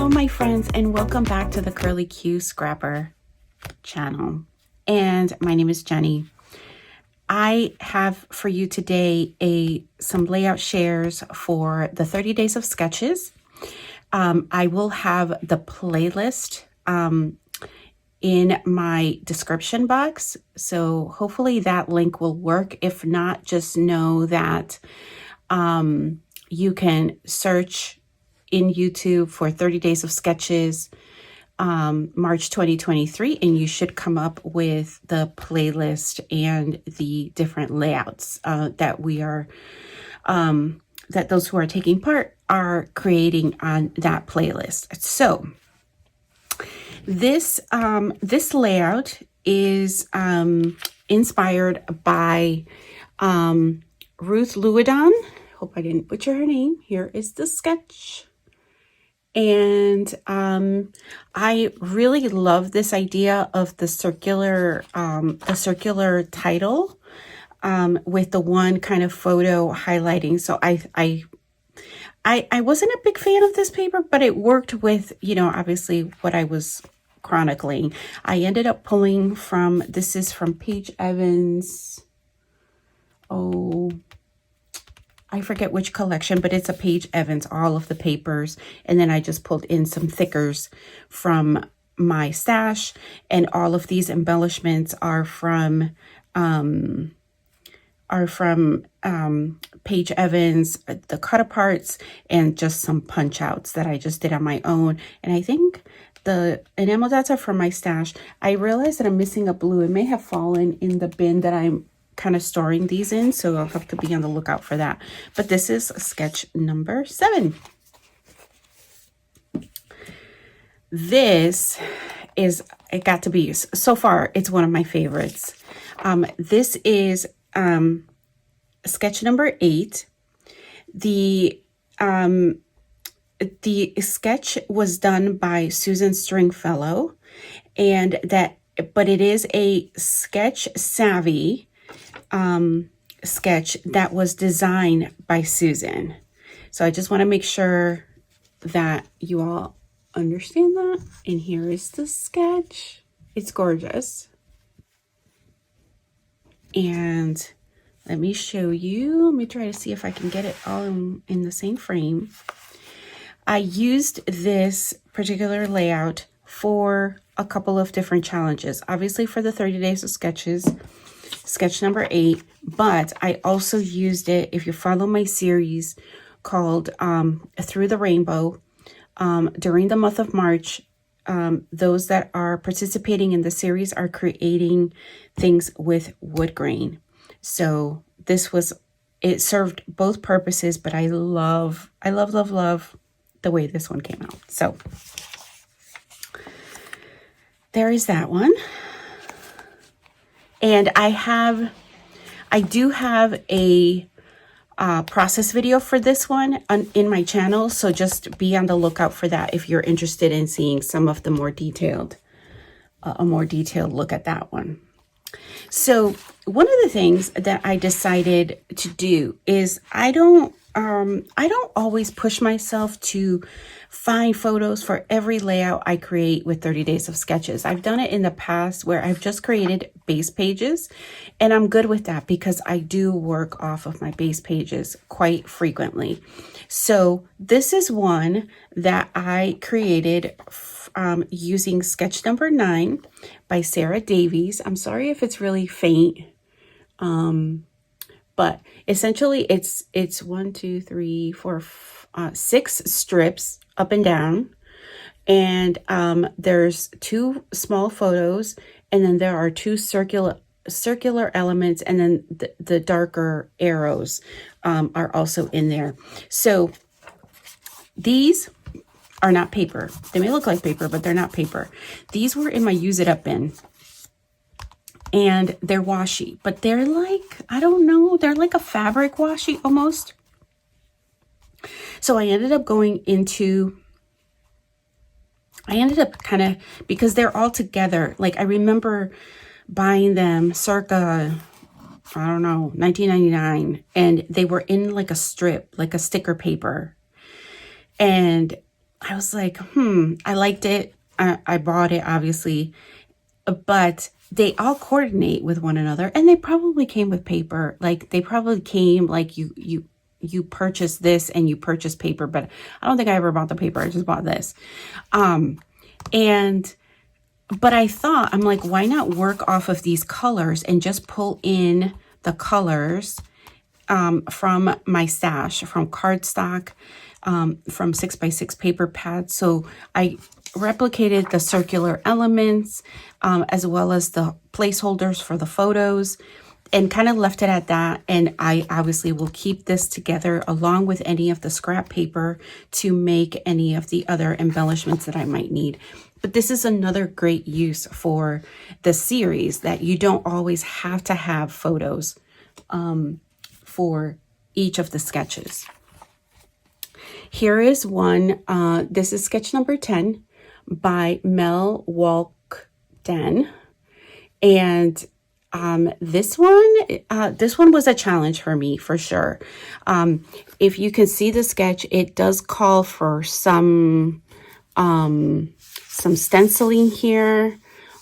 Hello my friends, and welcome back to the Curly Q Scrapper channel. And my name is Jenny. I have for you today some layout shares for the 30 days of sketches. I will have the playlist in my description box, so hopefully that link will work. If not, just know that you can search in YouTube for 30 days of sketches, March 2023, and you should come up with the playlist and the different layouts that we are, that those who are taking part are creating on that playlist. So this layout is inspired by Ruth Lewidon. Hope I didn't butcher her name. Here is the sketch. And I really love this idea of the circular title with the one kind of photo highlighting. So I wasn't a big fan of this paper, but it worked with, obviously what I was chronicling. I ended up pulling from, this is from Paige Evans. Oh, I forget which collection, but it's a Paige Evans, all of the papers. And then I just pulled in some thickers from my stash. And all of these embellishments are from Paige Evans, the cut aparts, and just some punch outs that I just did on my own. And I think the enamel dots are from my stash. I realized that I'm missing a blue. It may have fallen in the bin that I'm kind of storing these in, so I'll have to be on the lookout for that. But this is sketch number 7. This is, it got to be, so far it's one of my favorites. This is sketch number 8. The sketch was done by Susan Stringfellow, and but it is a sketch savvy sketch that was designed by Susan. So I just want to make sure that you all understand that. And here is the sketch. It's gorgeous. And let me show you. Let me try to see if I can get it all in the same frame. I used this particular layout for a couple of different challenges. Obviously for the 30 days of sketches, sketch number 8, but I also used it, if you follow my series called Through the Rainbow, during the month of March, those that are participating in the series are creating things with wood grain. So this was, it served both purposes, but I love the way this one came out. So there is that one. And I do have a process video for this one in my channel. So just be on the lookout for that if you're interested in seeing some of the more detailed, a more detailed look at that one. So one of the things that I decided to do is I don't always push myself to find photos for every layout I create with 30 days of sketches. I've done it in the past where I've just created base pages, and I'm good with that because I do work off of my base pages quite frequently. So this is one that I created using sketch number 9 by Sarah Davies. I'm sorry if it's really faint. But essentially it's 1, 2, 3, 4, 6 strips up and down. And there's 2 small photos, and then there are 2 circular elements, and then the darker arrows are also in there. So these are not paper. They may look like paper, but they're not paper. These were in my use it up bin. And they're washi, but they're like, I don't know, they're like a fabric washi almost. So I ended up kind of, because they're all together, like I remember buying them circa, I don't know, 1999, and they were in like a strip, like a sticker paper. And I was like, I liked it. I bought it, obviously, but they all coordinate with one another, and they probably came with paper. Like they probably came like you purchase this and you purchase paper, but I don't think I ever bought the paper. I just bought this. And but I thought, I'm like, why not work off of these colors and just pull in the colors from my stash, from cardstock, from 6x6 paper pads. So I replicated the circular elements as well as the placeholders for the photos, and kind of left it at that. And I obviously will keep this together along with any of the scrap paper to make any of the other embellishments that I might need. But this is another great use for the series, that you don't always have to have photos for each of the sketches. Here is one. This is sketch number 10 by Mel Walkden. And this one was a challenge for me, for sure. If you can see the sketch, it does call for some stenciling here,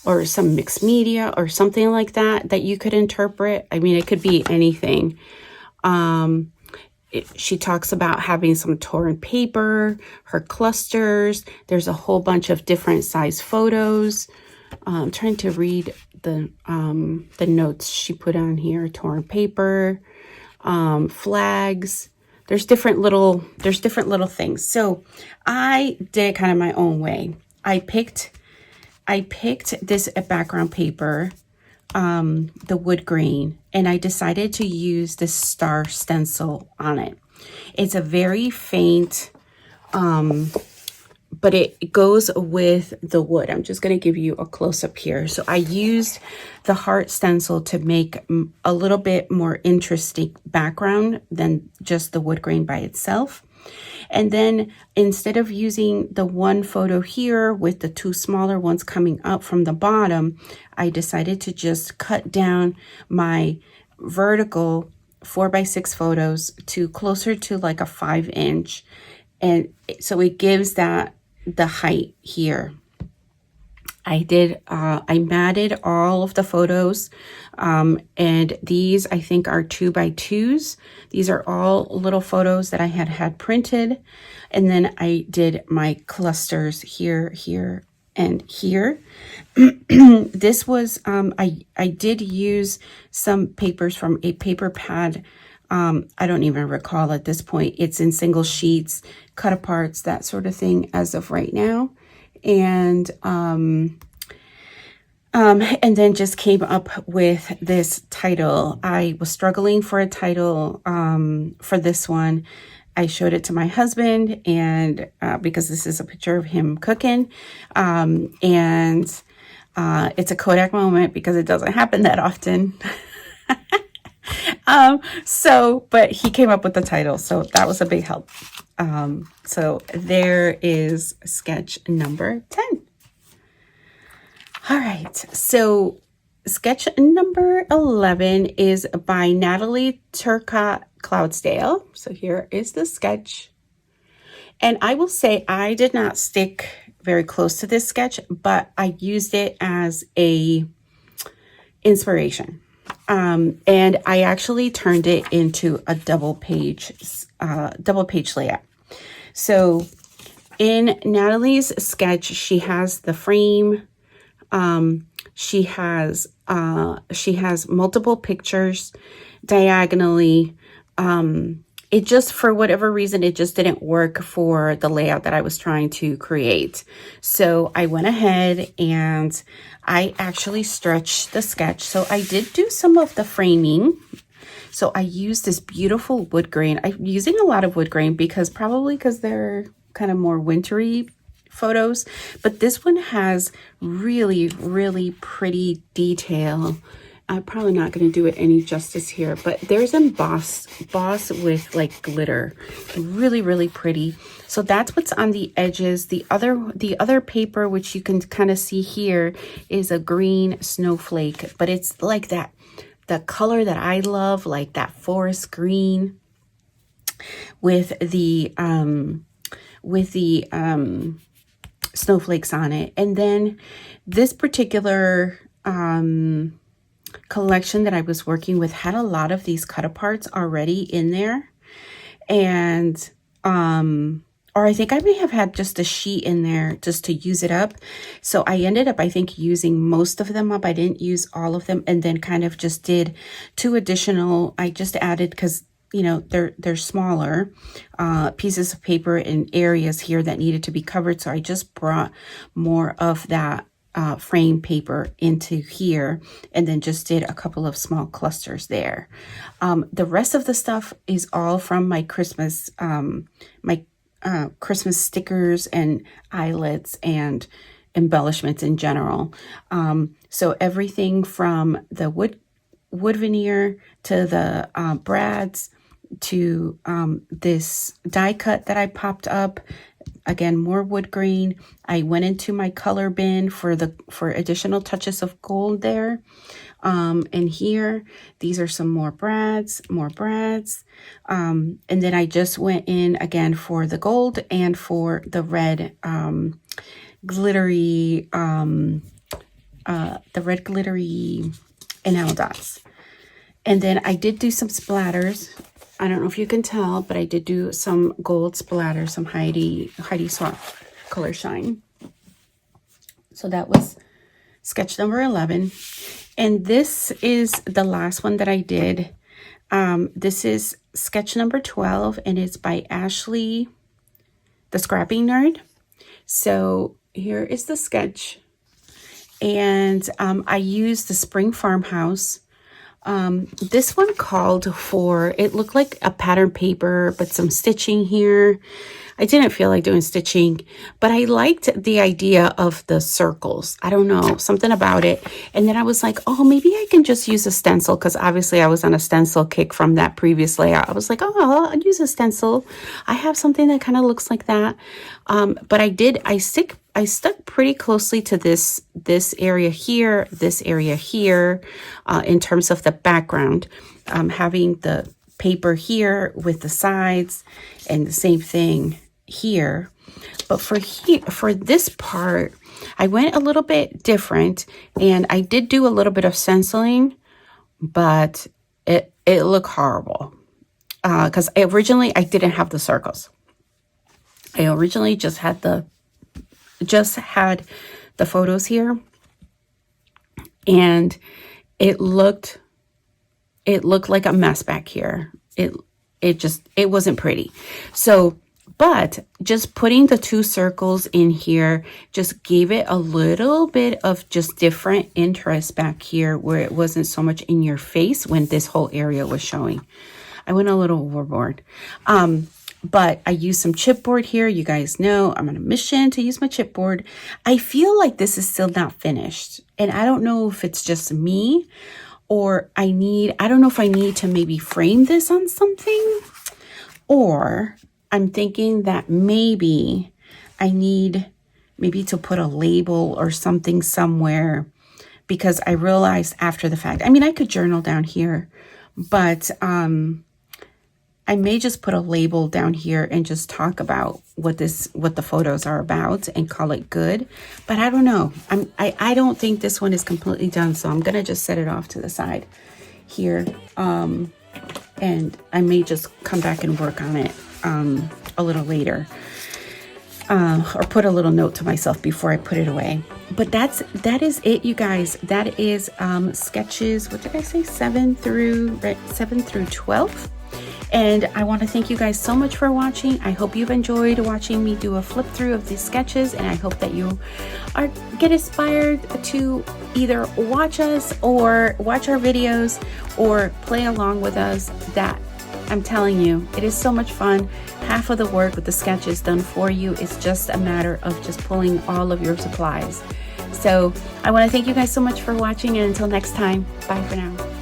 or some mixed media or something like that you could interpret. I mean, it could be anything. She talks about having some torn paper, her clusters. There's a whole bunch of different size photos. I'm trying to read the notes she put on here. Torn paper, flags. There's different little things. So I did kind of my own way. I picked this background paper, the wood grain, and I decided to use this star stencil on it. It's a very faint, but it goes with the wood. I'm just going to give you a close-up here. So I used the heart stencil to make a little bit more interesting background than just the wood grain by itself. And then instead of using the one photo here with the two smaller ones coming up from the bottom, I decided to just cut down my vertical 4x6 photos to closer to like a 5-inch. And so it gives that the height here. I matted all of the photos, and these I think are 2x2s. These are all little photos that I had printed, and then I did my clusters here, here, and here. This was I did use some papers from a paper pad. I don't even recall at this point. It's in single sheets, cut aparts, that sort of thing as of right now. And then just came up with this title. I was struggling for a title for this one. I showed it to my husband, and because this is a picture of him cooking, and it's a Kodak moment because it doesn't happen that often. But he came up with the title, so that was a big help. So there is sketch number 10. All right, so sketch number 11 is by Natalie Turcotte Cloudsdale. So here is the sketch. And I will say I did not stick very close to this sketch, but I used it as a inspiration. And I actually turned it into a double page layout. So in Natalie's sketch, she has the frame. She has multiple pictures diagonally. It just, for whatever reason, it just didn't work for the layout that I was trying to create. So I went ahead and I actually stretched the sketch. So I did do some of the framing. So I used this beautiful wood grain. I'm using a lot of wood grain because they're kind of more wintry photos. But this one has really, really pretty detail. I'm probably not going to do it any justice here, but there's emboss with like glitter. Really, really pretty. So that's what's on the edges. The other paper, which you can kind of see here, is a green snowflake, but it's like that, the color that I love, like that forest green with the with the snowflakes on it. And then this particular collection that I was working with had a lot of these cut aparts already in there. And or I think I may have had just a sheet in there just to use it up. So I ended up, I think, using most of them up. I didn't use all of them, and then kind of just did 2 additional. I just added, because you know, they're smaller pieces of paper in areas here that needed to be covered. So I just brought more of that frame paper into here, and then just did a couple of small clusters there. The rest of the stuff is all from my Christmas, Christmas stickers and eyelets and embellishments in general. So everything from the wood veneer to the brads to this die cut that I popped up. Again, more wood grain. I went into my color bin for additional touches of gold there. And here, these are some more brads. And then I just went in again for the gold and for the red glittery enamel dots. And then I did do some splatters. I don't know if you can tell, but I did do some gold splatter, some Heidi Swapp Color Shine. So that was sketch number 11. And this is the last one that I did. This is sketch number 12, and it's by Ashley, the Scrapping Nerd. So here is the sketch. And I used the Spring Farmhouse. This one called for, it looked like a pattern paper, but some stitching here. I didn't feel like doing stitching, but I liked the idea of the circles. I don't know, something about it. And then I was like, oh, maybe I can just use a stencil, because obviously I was on a stencil kick from that previous layout. I was like, oh, I'll use a stencil. I have something that kind of looks like that. But I stuck pretty closely to this area here, in terms of the background, having the paper here with the sides and the same thing here. But for this part, I went a little bit different, and I did do a little bit of stenciling, but it looked horrible, because originally I didn't have the circles. I originally just had the photos here, and it looked like a mess back here. It wasn't pretty. So, but just putting the 2 circles in here just gave it a little bit of just different interest back here, where it wasn't so much in your face when this whole area was showing. I went a little overboard. But I used some chipboard here. You guys know I'm on a mission to use my chipboard. I feel like this is still not finished, and I don't know if it's just me, or I don't know if I need to maybe frame this on something, or I'm thinking that maybe I need to put a label or something somewhere, because I realized after the fact, I mean, I could journal down here, but I may just put a label down here and just talk about what the photos are about and call it good. But I don't know. I don't think this one is completely done, so I'm gonna just set it off to the side here. And I may just come back and work on it a little later. Or put a little note to myself before I put it away. But that is it, you guys. That is sketches, what did I say, 7 through 12. And I want to thank you guys so much for watching. I hope you've enjoyed watching me do a flip through of these sketches, and I hope that you get inspired to either watch us or watch our videos or play along with us. That I'm telling you, it is so much fun. Half of the work with the sketches done for you. It's just a matter of just pulling all of your supplies. So I want to thank you guys so much for watching, and until next time, bye for now.